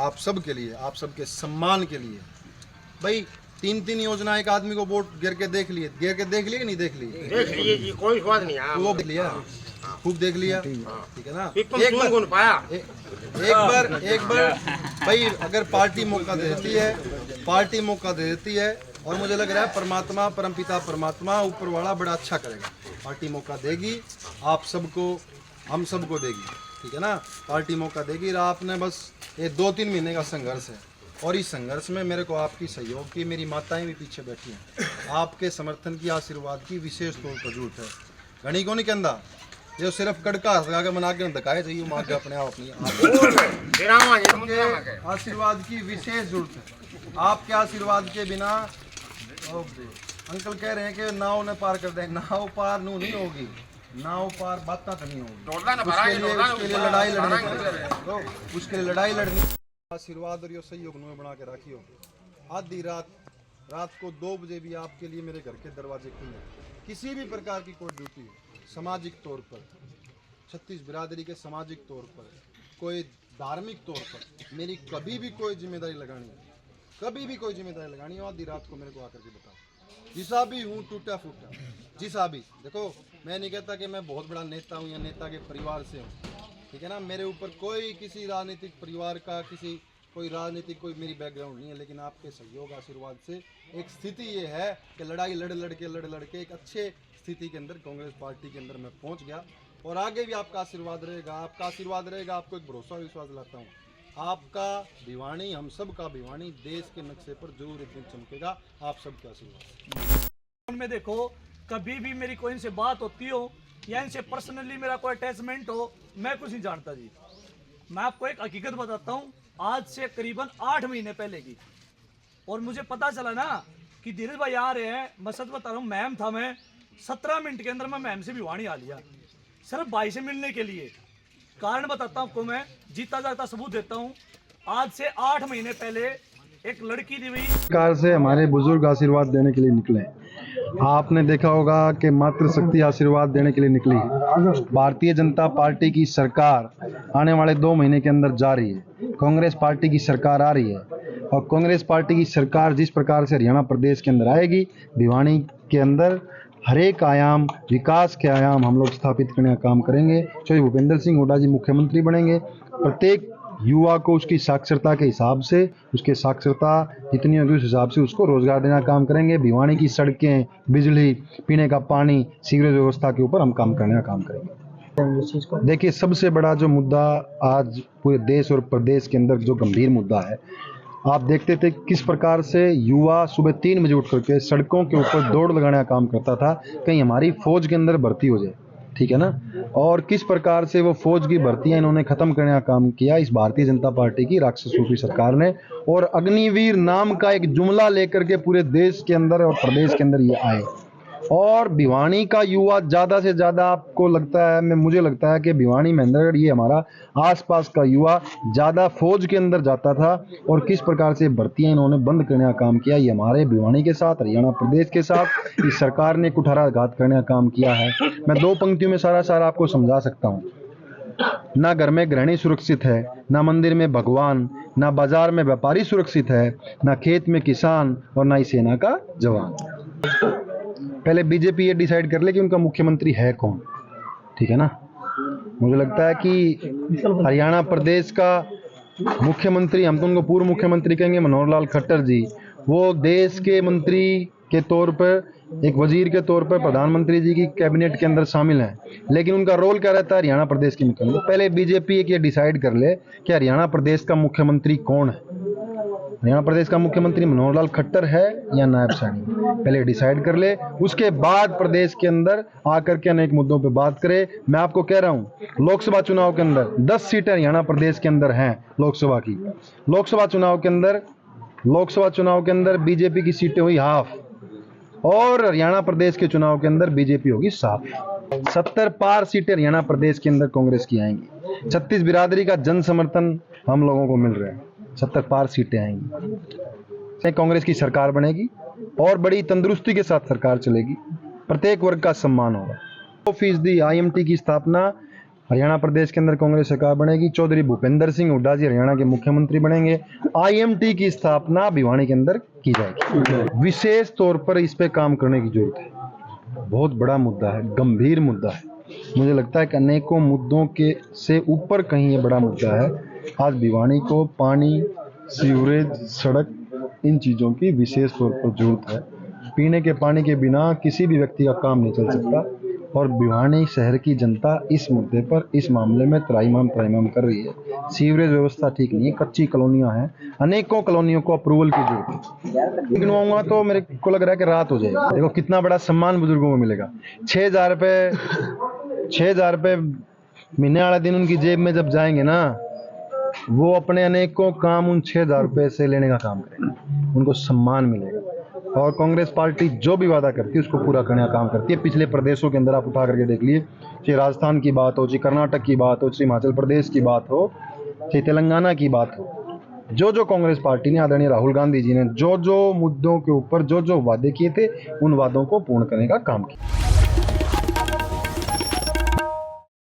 आप सब के लिए, आप सबके सम्मान के लिए। भाई 3-3 योजना एक आदमी को वोट गिर के देख लिए कि नहीं देख लिए? देख लिए जी, कोई स्वाद नहीं आया। वो देख लिया, खूब देख लिया, ठीक है ना। गुण पाया। एक बार भाई अगर पार्टी मौका दे देती है और मुझे लग रहा है परमात्मा, परमपिता परमात्मा ऊपर वाला बड़ा अच्छा करेगा। पार्टी मौका देगी, आप सबको, हम सबको देगी, ठीक है ना। पार्टी मौका देगी। और आपने बस ये 2-3 महीने का संघर्ष है और इस संघर्ष में मेरे को आपकी सहयोग की, मेरी माताएं भी पीछे बैठी हैं, आपके समर्थन की, आशीर्वाद की विशेष तौर पर जरूरत है। घनी को नहीं कहता ये सिर्फ कड़का लगा के मना के धकाए चाहिए माँ के अपने आप अपनी आशीर्वाद की विशेष जरूरत है। आपके आशीर्वाद के बिना अंकल कह रहे हैं कि नाव ने पार कर दें, नाव पार नू नहीं होगी, नाव पार बात नहीं होगी। उसके लिए लड़ाई लड़नी पड़ेगी, उसके लिए लड़ाई लड़नी। आशीर्वाद और यो सहयोग में बना के रखियो। आधी रात को 2 बजे भी आपके लिए मेरे घर के दरवाजे खुले। किसी भी प्रकार की कोई ड्यूटी हो, सामाजिक तौर पर, छत्तीस बिरादरी के सामाजिक तौर पर, कोई धार्मिक तौर पर मेरी कभी भी कोई जिम्मेदारी लगानी है, कभी भी कोई जिम्मेदारी लगानी हो, आधी रात को मेरे को आकर के बताओ। जिसा भी हूँ, टूटा फूटा, जिसा भी। देखो मैं नहीं कहता कि मैं बहुत बड़ा नेता हूँ या नेता के परिवार से हूँ, ठीक है ना। मेरे ऊपर कोई किसी राजनीतिक परिवार का, कोई राजनीतिक कोई मेरी बैकग्राउंड नहीं है, लेकिन आपके सहयोग आशीर्वाद से एक स्थिति ये है कि लड़ाई लड़ के एक अच्छे स्थिति के अंदर कांग्रेस पार्टी के अंदर मैं पहुंच गया। और आगे भी आपका आशीर्वाद रहेगा, आपको एक भरोसा विश्वास दिलाता हूँ। आपका भिवानी, हम सब का भिवानी देश के नक्शे पर जरूर एक दिन चमकेगा। आप सबके आशीर्वाद में देखो, कभी भी मेरी कोई इनसे बात होती हो या इनसे पर्सनली मेरा कोई अटैचमेंट हो, मैं कुछ नहीं जानता जी। मैं आपको एक हकीकत बताता हूँ, आज से करीबन 8 महीने पहले की, और मुझे पता चला ना कि धीरज भाई आ रहे हैं। मैं सच बता रहा हूँ, मैम था, मैं 17 मिनट के अंदर मैं मैम से भिवानी आ लिया, सिर्फ भाई से मिलने के लिए। कारण बताता हूँ आपको, मैं जीता जाता सबूत देता हूँ। आज से 8 महीने पहले एक लड़की दी हुई कार से हमारे बुजुर्ग आशीर्वाद देने के लिए निकले। आपने देखा होगा कि मातृशक्ति आशीर्वाद देने के लिए निकली है। भारतीय जनता पार्टी की सरकार आने वाले 2 महीने के अंदर जा रही है, कांग्रेस पार्टी की सरकार आ रही है, और कांग्रेस पार्टी की सरकार जिस प्रकार से हरियाणा प्रदेश के अंदर आएगी, भिवानी के अंदर हर एक आयाम, विकास के आयाम हम लोग स्थापित करने का काम करेंगे। चाहे भूपेंद्र सिंह हुड्डा जी मुख्यमंत्री बनेंगे, प्रत्येक युवा को उसकी साक्षरता के हिसाब से, उसके साक्षरता जितनी होगी उस हिसाब से उसको रोजगार देने का काम करेंगे। भिवानी की सड़कें, बिजली, पीने का पानी, सीवरेज व्यवस्था के ऊपर हम काम करने का काम करेंगे। देखिए, सबसे बड़ा जो मुद्दा आज पूरे देश और प्रदेश के अंदर जो गंभीर मुद्दा है, आप देखते थे किस प्रकार से युवा सुबह 3 बजे उठ करके सड़कों के ऊपर दौड़ लगाने का काम करता था, कहीं हमारी फौज के अंदर भर्ती हो जाए, ठीक है ना। और किस प्रकार से वो फौज की भर्तियां इन्होंने खत्म करने का काम किया इस भारतीय जनता पार्टी की राक्षस रूपी सरकार ने। और अग्निवीर नाम का एक जुमला लेकर के पूरे देश के अंदर और प्रदेश के अंदर ये आए। और भिवानी का युवा ज़्यादा से ज़्यादा, आपको लगता है, मुझे लगता है कि भिवानी, महेंद्रगढ़, ये हमारा आसपास का युवा ज़्यादा फौज के अंदर जाता था। और किस प्रकार से भर्तियां इन्होंने बंद करने का काम किया, ये हमारे भिवानी के साथ, हरियाणा प्रदेश के साथ इस सरकार ने कुठाराघात करने का काम किया है। मैं 2 पंक्तियों में सारा आपको समझा सकता हूँ। ना घर में गृहिणी सुरक्षित है, ना मंदिर में भगवान, ना बाजार में व्यापारी सुरक्षित है, ना खेत में किसान, और ना ही सेना का जवान। पहले बीजेपी ये डिसाइड कर ले कि उनका मुख्यमंत्री है कौन, ठीक है ना। मुझे लगता है कि हरियाणा प्रदेश का मुख्यमंत्री, हम तो उनको पूर्व मुख्यमंत्री कहेंगे, मनोहर लाल खट्टर जी, वो देश के मंत्री के तौर पर, एक वजीर के तौर पर प्रधानमंत्री जी की कैबिनेट के अंदर शामिल हैं, लेकिन उनका रोल क्या रहता है, हरियाणा प्रदेश के मुख्यमंत्री। पहले बीजेपी ये डिसाइड कर ले कि हरियाणा प्रदेश का मुख्यमंत्री कौन है। हरियाणा प्रदेश का मुख्यमंत्री मनोहर लाल खट्टर है या नायब सैनी, पहले डिसाइड कर ले, उसके बाद प्रदेश के अंदर आकर के अनेक मुद्दों पे बात करे। मैं आपको कह रहा हूं, लोकसभा चुनाव के अंदर 10 सीटें हरियाणा प्रदेश के अंदर हैं लोकसभा की। लोकसभा चुनाव के अंदर बीजेपी की सीटें हुई हाफ, और हरियाणा प्रदेश के चुनाव के अंदर बीजेपी होगी 7। 70 पार सीटें हरियाणा प्रदेश के अंदर कांग्रेस की आएंगी। 36 बिरादरी का जन समर्थन हम लोगों को मिल रहा है, 70 पार सीटें आएंगी। कांग्रेस की सरकार बनेगी और बड़ी तंदुरुस्ती के साथ सरकार चलेगी, प्रत्येक वर्ग का सम्मान होगा। 2% IMT की स्थापना हरियाणा प्रदेश के अंदर कांग्रेस सरकार बनेगी, चौधरी भूपेंद्र सिंह हुड्डा जी हरियाणा के मुख्यमंत्री बनेंगे, IMT की स्थापना भिवानी के अंदर की जाएगी। विशेष तौर पर इस पे काम करने की जरूरत है। बहुत बड़ा मुद्दा है, गंभीर मुद्दा है। मुझे लगता है कि अनेकों मुद्दों के से ऊपर कहीं ये बड़ा मुद्दा है। आज भिवानी को पानी, सीवरेज, सड़क, इन चीज़ों की विशेष तौर पर जरूरत है। पीने के पानी के बिना किसी भी व्यक्ति का काम नहीं चल सकता और भिवानी शहर की जनता इस मुद्दे पर, इस मामले में त्राहिमाम कर रही है। सीवरेज व्यवस्था ठीक नहीं है, कच्ची कॉलोनियां हैं, अनेकों कॉलोनियों को अप्रूवल की जरूरत है। गिनवाऊंगा तो मेरे को लग रहा है कि रात हो जाएगी। देखो कितना बड़ा सम्मान बुजुर्गों को मिलेगा। 6,000 रुपये महीने वाला दिन उनकी जेब में जब जाएंगे ना, वो अपने अनेकों काम उन 6,000 रुपये से लेने का काम करेंगे, उनको सम्मान मिलेगा। और कांग्रेस पार्टी जो भी वादा करती है उसको पूरा करने का काम करती है। पिछले प्रदेशों के अंदर आप उठा करके देख लिए, चाहे राजस्थान की बात हो, चाहे कर्नाटक की बात हो, चाहे हिमाचल प्रदेश की बात हो, चाहे तेलंगाना की बात हो, जो कांग्रेस पार्टी ने, आदरणीय राहुल गांधी जी ने जो मुद्दों के ऊपर जो वादे किए थे, उन वादों को पूर्ण करने का काम किया।